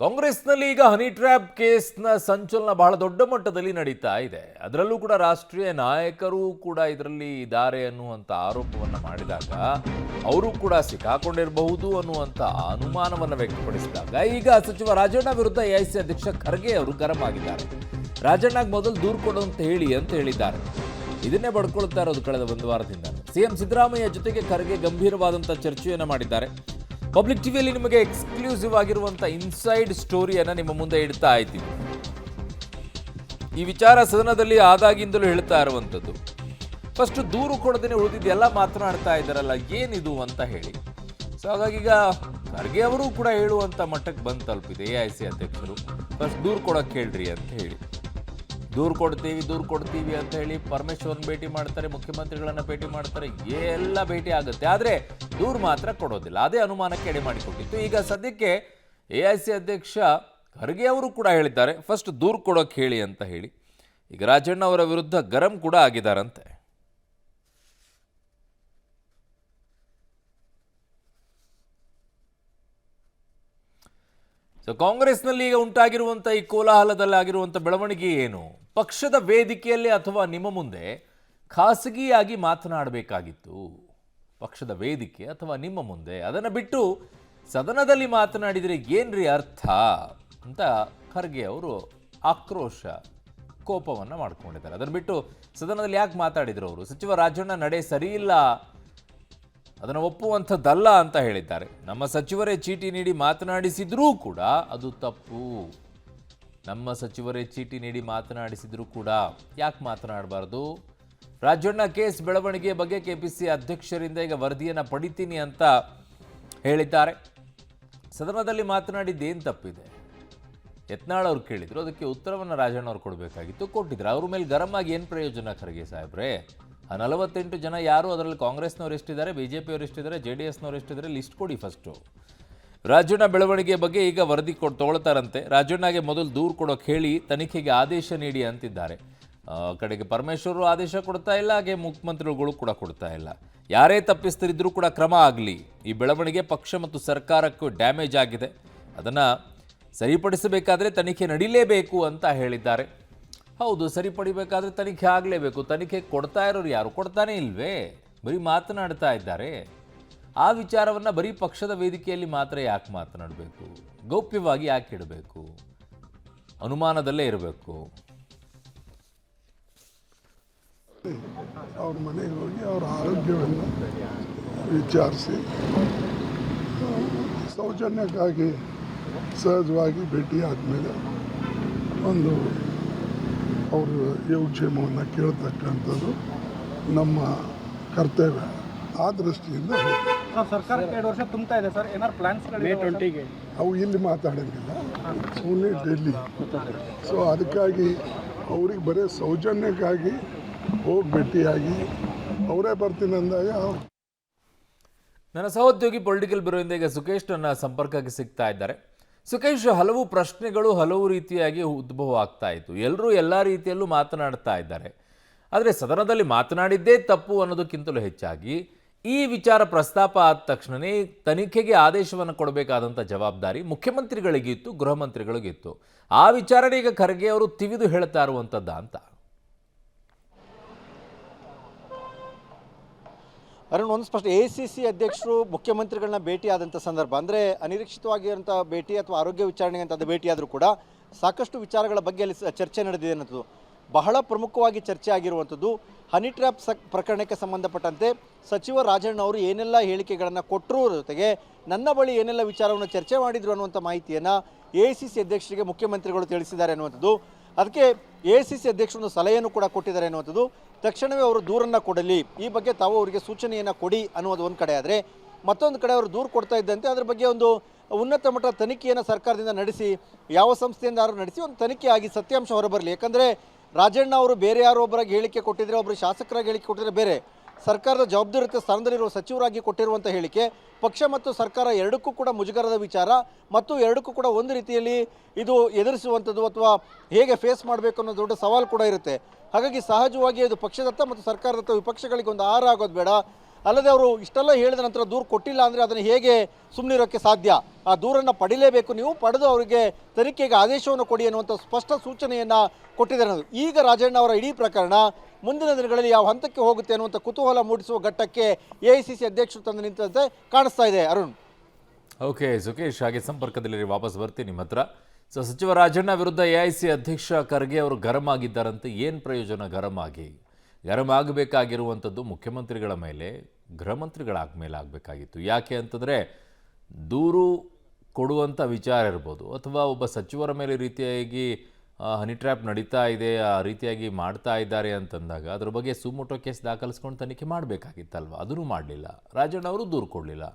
ಕಾಂಗ್ರೆಸ್ನಲ್ಲಿ ಈಗ honey trap ಕೇಸ್ನ ಸಂಚಲನ ಬಹಳ ದೊಡ್ಡ ಮಟ್ಟದಲ್ಲಿ ನಡೀತಾ ಇದೆ. ಅದರಲ್ಲೂ ಕೂಡ ರಾಷ್ಟ್ರೀಯ ನಾಯಕರು ಕೂಡ ಇದರಲ್ಲಿ ಇದ್ದಾರೆ ಅನ್ನುವಂಥ ಆರೋಪವನ್ನು ಮಾಡಿದಾಗ ಅವರು ಕೂಡ ಸಿಕ್ಕಾಕೊಂಡಿರಬಹುದು ಅನ್ನುವಂಥ ಅನುಮಾನವನ್ನು ವ್ಯಕ್ತಪಡಿಸಿದಾಗ ಈಗ ಸಚಿವ ರಾಜಣ್ಣ ವಿರುದ್ಧ ಎಐಸಿಸಿ ಅಧ್ಯಕ್ಷ ಖರ್ಗೆ ಅವರು ಗರಂ ಆಗಿದ್ದಾರೆ. ರಾಜಣ್ಣಗೆ ಮೊದಲು ದೂರು ಕೊಡು ಅಂತ ಹೇಳಿದ್ದಾರೆ. ಇದನ್ನೇ ಬಡ್ಕೊಳ್ತಾ ಇರೋದು ಕಳೆದ ಒಂದು ವಾರದಿಂದ. ಸಿಎಂ ಸಿದ್ದರಾಮಯ್ಯ ಜೊತೆಗೆ ಖರ್ಗೆ ಗಂಭೀರವಾದಂಥ ಚರ್ಚೆಯನ್ನು ಮಾಡಿದ್ದಾರೆ. ಪಬ್ಲಿಕ್ ಟಿವಿಯಲ್ಲಿ ನಿಮಗೆ ಎಕ್ಸ್ಕ್ಲೂಸಿವ್ ಆಗಿರುವಂಥ ಇನ್ಸೈಡ್ ಸ್ಟೋರಿಯನ್ನು ನಿಮ್ಮ ಮುಂದೆ ಇಡ್ತಾ ಇದ್ದೀವಿ. ಈ ವಿಚಾರ ಸದನದಲ್ಲಿ ಆದಾಗಿಂದಲೂ ಹೇಳ್ತಾ ಇರುವಂಥದ್ದು. ಫಸ್ಟ್ ದೂರು ಕೊಡದೇನೆ ಉಳಿದಿದ್ದೆಲ್ಲ ಮಾತನಾಡ್ತಾ ಇದ್ದಾರಲ್ಲ, ಏನಿದು ಅಂತ ಹೇಳಿ. ಸೊ ಹಾಗಾಗಿ ಈಗ ಖರ್ಗೆ ಅವರು ಕೂಡ ಹೇಳುವಂಥ ಮಟ್ಟಕ್ಕೆ ಬಂದು ತಲುಪಿದೆ ಎಐಸಿಸಿ ಅಧ್ಯಕ್ಷರು. ಫಸ್ಟ್ ದೂರು ಕೊಡೋಕೆ ಹೇಳ್ರಿ ಅಂತ ಹೇಳಿ. ದೂರು ಕೊಡ್ತೀವಿ ಅಂತ ಹೇಳಿ ಪರಮೇಶ್ವರನ್ ಭೇಟಿ ಮಾಡ್ತಾರೆ, ಮುಖ್ಯಮಂತ್ರಿಗಳನ್ನ ಭೇಟಿ ಮಾಡ್ತಾರೆ, ಎಲ್ಲ ಭೇಟಿ ಆಗುತ್ತೆ. ಆದರೆ ದೂರು ಮಾತ್ರ ಕೊಡೋದಿಲ್ಲ. ಅದೇ ಅನುಮಾನಕ್ಕೆ ಎಡೆ ಮಾಡಿಕೊಟ್ಟಿತ್ತು. ಈಗ ಸದ್ಯಕ್ಕೆ ಎಐಸಿಸಿ ಅಧ್ಯಕ್ಷ ಖರ್ಗೆ ಅವರು ಕೂಡ ಹೇಳಿದ್ದಾರೆ ಫಸ್ಟ್ ದೂರು ಕೊಡೋಕೆ ಹೇಳಿ ಅಂತ ಹೇಳಿ. ಈಗ ರಾಜಣ್ಣ ಅವರ ವಿರುದ್ಧ ಗರಂ ಕೂಡ ಆಗಿದ್ದಾರಂತೆ. ಸೊ ಕಾಂಗ್ರೆಸ್ನಲ್ಲಿ ಈಗ ಉಂಟಾಗಿರುವಂಥ ಈ ಕೋಲಾಹಲದಲ್ಲಿ ಆಗಿರುವಂಥ ಬೆಳವಣಿಗೆ ಏನು? ಪಕ್ಷದ ವೇದಿಕೆಯಲ್ಲಿ ಅಥವಾ ನಿಮ್ಮ ಮುಂದೆ ಖಾಸಗಿಯಾಗಿ ಮಾತನಾಡಬೇಕಾಗಿತ್ತು. ಪಕ್ಷದ ವೇದಿಕೆ ಅಥವಾ ನಿಮ್ಮ ಮುಂದೆ, ಅದನ್ನು ಬಿಟ್ಟು ಸದನದಲ್ಲಿ ಮಾತನಾಡಿದರೆ ಏನ್ರಿ ಅರ್ಥ ಅಂತ ಖರ್ಗೆ ಅವರು ಆಕ್ರೋಶ ಕೋಪವನ್ನು ಮಾಡ್ಕೊಂಡಿದ್ದಾರೆ. ಅದನ್ನು ಬಿಟ್ಟು ಸದನದಲ್ಲಿ ಯಾಕೆ ಮಾತಾಡಿದ್ರು ಅವರು? ಸಚಿವ ರಾಜಣ್ಣ ನಡೆ ಸರಿಯಿಲ್ಲ, ಅದನ್ನು ಒಪ್ಪುವಂಥದ್ದಲ್ಲ ಅಂತ ಹೇಳಿದ್ದಾರೆ. ನಮ್ಮ ಸಚಿವರೇ ಚೀಟಿ ನೀಡಿ ಮಾತನಾಡಿಸಿದ್ರೂ ಕೂಡ ಅದು ತಪ್ಪು. ನಮ್ಮ ಸಚಿವರೇ ಚೀಟಿ ನೀಡಿ ಮಾತನಾಡಿಸಿದ್ರೂ ಕೂಡ ಯಾಕೆ ಮಾತನಾಡಬಾರ್ದು? ರಾಜಣ್ಣ ಕೇಸ್ ಬೆಳವಣಿಗೆ ಬಗ್ಗೆ ಕೆಪಿಸಿಸಿ ಅಧ್ಯಕ್ಷರಿಂದ ಈಗ ವರದಿಯನ್ನು ಪಡಿತೀನಿ ಅಂತ ಹೇಳಿದ್ದಾರೆ. ಸದನದಲ್ಲಿ ಮಾತನಾಡಿದ್ದೇನು ತಪ್ಪಿದೆ? ಯತ್ನಾಳ್ ಅವ್ರು ಕೇಳಿದ್ರು, ಅದಕ್ಕೆ ಉತ್ತರವನ್ನು ರಾಜಣ್ಣ ಅವ್ರು ಕೊಡಬೇಕಾಗಿತ್ತು, ಕೊಟ್ಟಿದ್ರು. ಅವ್ರ ಮೇಲೆ ಗರಂ ಆಗಿ ಏನು ಪ್ರಯೋಜನ ಖರ್ಗೆ ಸಾಹೇಬ್ರೆ? ಆ 48 ಜನ ಯಾರು? ಅದರಲ್ಲಿ ಕಾಂಗ್ರೆಸ್ನವ್ರು ಎಷ್ಟಿದ್ದಾರೆ, ಬಿಜೆಪಿಯವರು ಎಷ್ಟಿದ್ದಾರೆ, JDSನವ್ರು ಎಷ್ಟಿದ್ದಾರೆ? ಲಿಸ್ಟ್ ಕೊಡಿ ಫಸ್ಟು. ರಾಜಣ್ಣ ಬೆಳವಣಿಗೆ ಬಗ್ಗೆ ಈಗ ವರದಿ ತಗೊಳ್ತಾರಂತೆ. ರಾಜಣ್ಣಗೆ ಮೊದಲು ದೂರು ಕೊಡೋಕೆ ಹೇಳಿ ತನಿಖೆಗೆ ಆದೇಶ ನೀಡಿ ಅಂತಿದ್ದಾರೆ. ಕಡೆಗೆ ಪರಮೇಶ್ವರು ಆದೇಶ ಕೊಡ್ತಾ ಇಲ್ಲ, ಹಾಗೆ ಮುಖ್ಯಮಂತ್ರಿಗಳು ಕೂಡ ಕೊಡ್ತಾ ಇಲ್ಲ. ಯಾರೇ ತಪ್ಪಿಸ್ತರಿದ್ರೂ ಕೂಡ ಕ್ರಮ ಆಗಲಿ. ಈ ಬೆಳವಣಿಗೆ ಪಕ್ಷ ಮತ್ತು ಸರ್ಕಾರಕ್ಕೂ ಡ್ಯಾಮೇಜ್ ಆಗಿದೆ, ಅದನ್ನು ಸರಿಪಡಿಸಬೇಕಾದ್ರೆ ತನಿಖೆ ನಡೀಲೇಬೇಕು ಅಂತ ಹೇಳಿದ್ದಾರೆ. ಹೌದು, ಸರಿಪಡಿಬೇಕಾದ್ರೆ ತನಿಖೆ ಆಗಲೇಬೇಕು. ತನಿಖೆ ಕೊಡ್ತಾ ಇರೋರು ಯಾರು? ಕೊಡ್ತಾನೆ ಇಲ್ವೇ? ಬರೀ ಮಾತನಾಡ್ತಾ ಇದ್ದಾರೆ. ಆ ವಿಚಾರವನ್ನು ಬರೀ ಪಕ್ಷದ ವೇದಿಕೆಯಲ್ಲಿ ಮಾತ್ರ ಯಾಕೆ ಮಾತನಾಡಬೇಕು? ಗೌಪ್ಯವಾಗಿ ಯಾಕೆ ಇಡಬೇಕು? ಅನುಮಾನದಲ್ಲೇ ಇರಬೇಕು. ಅವ್ರ ಮನೆಗೆ ಹೋಗಿ ಅವರ ಆರೋಗ್ಯವನ್ನು ವಿಚಾರಿಸಿ ಸೌಜನ್ಯಕ್ಕಾಗಿ ಸಹಜವಾಗಿ ಭೇಟಿ ಆದಮೇಲೆ ಒಂದು ಅವರು ಯೋಗಕ್ಷೇಮವನ್ನು ಕೇಳ್ತಕ್ಕಂಥದ್ದು ನಮ್ಮ ಕರ್ತವ್ಯ. ಆ ದೃಷ್ಟಿಯಿಂದ ಸರ್ಕಾರಕ್ಕೆ 2 ವರ್ಷ ತುಂಬ್ತಾ ಇದೆ ಸರ್, ಏನಾದ್ರು ಪ್ಲಾನ್ಸ್ May 20ಗೆ ಅವು ಇಲ್ಲಿ ಮಾತಾಡೋಂಗಿಲ್ಲ, ಓನ್ಲಿ ಡೆಲ್ಲಿ. ಸೊ ಅದಕ್ಕಾಗಿ ಅವ್ರಿಗೆ ಬರೀ ಸೌಜನ್ಯಕ್ಕಾಗಿ ಹೋಗಿ ಭೇಟಿಯಾಗಿ ಅವರೇ ಬರ್ತೀನಿ ಅಂದಾಗ ನನ್ನ ಸಹೋದ್ಯೋಗಿ ಪೊಲಿಟಿಕಲ್ ಬ್ಯೂರೋಯಿಂದ ಈಗ ಸುಖೇಶ್ ನನ್ನ ಸಂಪರ್ಕಕ್ಕೆ ಸಿಗ್ತಾ ಇದ್ದಾರೆ. ಸುಖೇಶ್, ಹಲವು ಪ್ರಶ್ನೆಗಳು ಹಲವು ರೀತಿಯಾಗಿ ಉದ್ಭವ ಆಗ್ತಾ ಇತ್ತು. ಎಲ್ಲರೂ ಎಲ್ಲ ರೀತಿಯಲ್ಲೂ ಮಾತನಾಡ್ತಾ ಇದ್ದಾರೆ. ಆದರೆ ಸದನದಲ್ಲಿ ಮಾತನಾಡಿದ್ದೇ ತಪ್ಪು ಅನ್ನೋದಕ್ಕಿಂತಲೂ ಹೆಚ್ಚಾಗಿ ಈ ವಿಚಾರ ಪ್ರಸ್ತಾಪ ಆದ ತಕ್ಷಣವೇ ತನಿಖೆಗೆ ಆದೇಶವನ್ನು ಕೊಡಬೇಕಾದಂಥ ಜವಾಬ್ದಾರಿ ಮುಖ್ಯಮಂತ್ರಿಗಳಿಗಿತ್ತು, ಗೃಹ ಮಂತ್ರಿಗಳಿಗಿತ್ತು. ಆ ವಿಚಾರಣೆ ಈಗ ಖರ್ಗೆ ಅವರು ತಿವಿದು ಹೇಳ್ತಾ ಇರುವಂಥದ್ದ ಅಂತ. ಅರುಣ್, ಒಂದು ಸ್ಪಷ್ಟ, ACC ಅಧ್ಯಕ್ಷರು ಮುಖ್ಯಮಂತ್ರಿಗಳನ್ನ ಭೇಟಿ ಆದಂಥ ಸಂದರ್ಭ ಅಂದರೆ ಅನಿರೀಕ್ಷಿತವಾಗಿರುವಂಥ ಭೇಟಿ ಅಥವಾ ಆರೋಗ್ಯ ವಿಚಾರಣೆ ಅಂತ ಭೇಟಿ ಆದರೂ ಕೂಡ ಸಾಕಷ್ಟು ವಿಚಾರಗಳ ಬಗ್ಗೆ ಅಲ್ಲಿ ಚರ್ಚೆ ನಡೆದಿದೆ ಅನ್ನೋದು ಬಹಳ ಪ್ರಮುಖವಾಗಿ ಚರ್ಚೆ ಆಗಿರುವಂಥದ್ದು. ಹನಿ ಟ್ರ್ಯಾಪ್ ಪ್ರಕರಣಕ್ಕೆ ಸಂಬಂಧಪಟ್ಟಂತೆ ಸಚಿವ ರಾಜಣ್ಣ ಅವರು ಏನೆಲ್ಲ ಹೇಳಿಕೆಗಳನ್ನು ಕೊಟ್ಟರು, ಜೊತೆಗೆ ನನ್ನ ಬಳಿ ಏನೆಲ್ಲ ವಿಚಾರವನ್ನು ಚರ್ಚೆ ಮಾಡಿದ್ರು ಅನ್ನುವಂಥ ಮಾಹಿತಿಯನ್ನು ACC ಅಧ್ಯಕ್ಷರಿಗೆ ಮುಖ್ಯಮಂತ್ರಿಗಳು ತಿಳಿಸಿದ್ದಾರೆ ಅನ್ನುವಂಥದ್ದು. ಅದಕ್ಕೆ ACC ಅಧ್ಯಕ್ಷರೊಂದು ಸಲಹೆಯನ್ನು ಕೂಡ ಕೊಟ್ಟಿದ್ದಾರೆ ಅನ್ನುವಂಥದ್ದು. ತಕ್ಷಣವೇ ಅವರು ದೂರನ್ನು ಕೊಡಲಿ, ಈ ಬಗ್ಗೆ ತಾವು ಅವರಿಗೆ ಸೂಚನೆಯನ್ನು ಕೊಡಿ ಅನ್ನೋದು ಒಂದು ಕಡೆ. ಆದರೆ ಮತ್ತೊಂದು ಕಡೆ ಅವರು ದೂರು ಕೊಡ್ತಾ ಇದ್ದಂತೆ ಅದರ ಬಗ್ಗೆ ಒಂದು ಉನ್ನತ ಮಟ್ಟದ ತನಿಖೆಯನ್ನು ಸರ್ಕಾರದಿಂದ ನಡೆಸಿ, ಯಾವ ಸಂಸ್ಥೆಯಿಂದಾದ್ರೂ ನಡೆಸಿ ಒಂದು ತನಿಖೆ ಆಗಿ ಸತ್ಯಾಂಶ ಹೊರಬರಲಿ. ಯಾಕಂದರೆ ರಾಜಣ್ಣ ಅವರು ಬೇರೆ ಯಾರೋ ಒಬ್ಬರಾಗಿ ಹೇಳಿಕೆ ಕೊಟ್ಟಿದ್ರೆ, ಒಬ್ಬರು ಶಾಸಕರಾಗಿ ಹೇಳಿಕೆ ಕೊಟ್ಟಿದ್ರೆ ಬೇರೆ, ಸರ್ಕಾರದ ಜವಾಬ್ದಾರಿಯುತ ಸ್ಥಾನದಲ್ಲಿರುವ ಸಚಿವರಾಗಿ ಕೊಟ್ಟಿರುವಂಥ ಹೇಳಿಕೆ ಪಕ್ಷ ಮತ್ತು ಸರ್ಕಾರ ಎರಡಕ್ಕೂ ಕೂಡ ಮುಜುಗರದ ವಿಚಾರ ಮತ್ತು ಎರಡಕ್ಕೂ ಕೂಡ ಒಂದು ರೀತಿಯಲ್ಲಿ ಇದು ಎದುರಿಸುವಂಥದ್ದು ಅಥವಾ ಹೇಗೆ ಫೇಸ್ ಮಾಡಬೇಕು ಅನ್ನೋ ದೊಡ್ಡ ಸವಾಲು ಕೂಡ ಇರುತ್ತೆ. ಹಾಗಾಗಿ ಸಹಜವಾಗಿ ಇದು ಪಕ್ಷದತ್ತ ಮತ್ತು ಸರ್ಕಾರದತ್ತ ವಿಪಕ್ಷಗಳಿಗೆ ಒಂದು ಆಹಾರ ಆಗೋದು ಬೇಡ. ಅಲ್ಲದೆ ಅವರು ಇಷ್ಟೆಲ್ಲ ಹೇಳಿದ ನಂತರ ದೂರು ಕೊಟ್ಟಿಲ್ಲ ಅಂದರೆ ಅದನ್ನು ಹೇಗೆ ಸುಮ್ಮನಿರೋಕ್ಕೆ ಸಾಧ್ಯ? ಆ ದೂರನ್ನು ಪಡಿಲೇಬೇಕು, ನೀವು ಪಡೆದು ಅವರಿಗೆ ತನಿಖೆಗೆ ಆದೇಶವನ್ನು ಕೊಡಿ ಅನ್ನುವಂಥ ಸ್ಪಷ್ಟ ಸೂಚನೆಯನ್ನು ಕೊಟ್ಟಿದ್ದಾರೆ ಅನ್ನೋದು. ಈಗ ರಾಜಣ್ಣ ಅವರ ಇಡೀ ಪ್ರಕರಣ ಮುಂದಿನ ದಿನಗಳಲ್ಲಿ ಯಾವ ಹಂತಕ್ಕೆ ಹೋಗುತ್ತೆ ಅನ್ನುವಂಥ ಕುತೂಹಲ ಮೂಡಿಸುವ ಘಟ್ಟಕ್ಕೆ AICC ಅಧ್ಯಕ್ಷರು ತಂದು ನಿಂತಂತೆ ಕಾಣಿಸ್ತಾ ಇದೆ. ಅರುಣ್, ಓಕೆ ಸುಖೇಶ್, ಹಾಗೆ ಸಂಪರ್ಕದಲ್ಲಿ ವಾಪಸ್ ಬರ್ತೀನಿ ನಿಮ್ಮ ಹತ್ರ. ಸೊ ಸಚಿವ ರಾಜಣ್ಣ ವಿರುದ್ಧ AIC ಅಧ್ಯಕ್ಷ ಖರ್ಗೆ ಅವರು ಗರಂ ಆಗಿದ್ದಾರಂತೆ. ಏನು ಪ್ರಯೋಜನ ಗರಂ ಆಗಿ? ಗರಂ ಆಗಬೇಕಾಗಿರುವಂಥದ್ದು ಮುಖ್ಯಮಂತ್ರಿಗಳ ಮೇಲೆ, ಗೃಹ ಮಂತ್ರಿಗಳ ಮೇಲೆ ಆಗಬೇಕಾಗಿತ್ತು. ಯಾಕೆ ಅಂತಂದರೆ ದೂರು ಕೊಡುವಂಥ ವಿಚಾರ ಇರ್ಬೋದು, ಅಥವಾ ಒಬ್ಬ ಸಚಿವರ ಮೇಲೆ ರೀತಿಯಾಗಿ ಹನಿ ಟ್ರ್ಯಾಪ್ ನಡೀತಾ ಇದೆ, ಆ ರೀತಿಯಾಗಿ ಮಾಡ್ತಾ ಇದ್ದಾರೆ ಅಂತಂದಾಗ ಅದ್ರ ಬಗ್ಗೆ ಸುಮೋಟೋ ಕೇಸ್ ದಾಖಲಿಸ್ಕೊಂಡು ತನಿಖೆ ಮಾಡಬೇಕಾಗಿತ್ತಲ್ವ? ಅದನ್ನು ಮಾಡಲಿಲ್ಲ. ರಾಜಣ್ಣ ಅವರು ದೂರು ಕೊಡಲಿಲ್ಲ.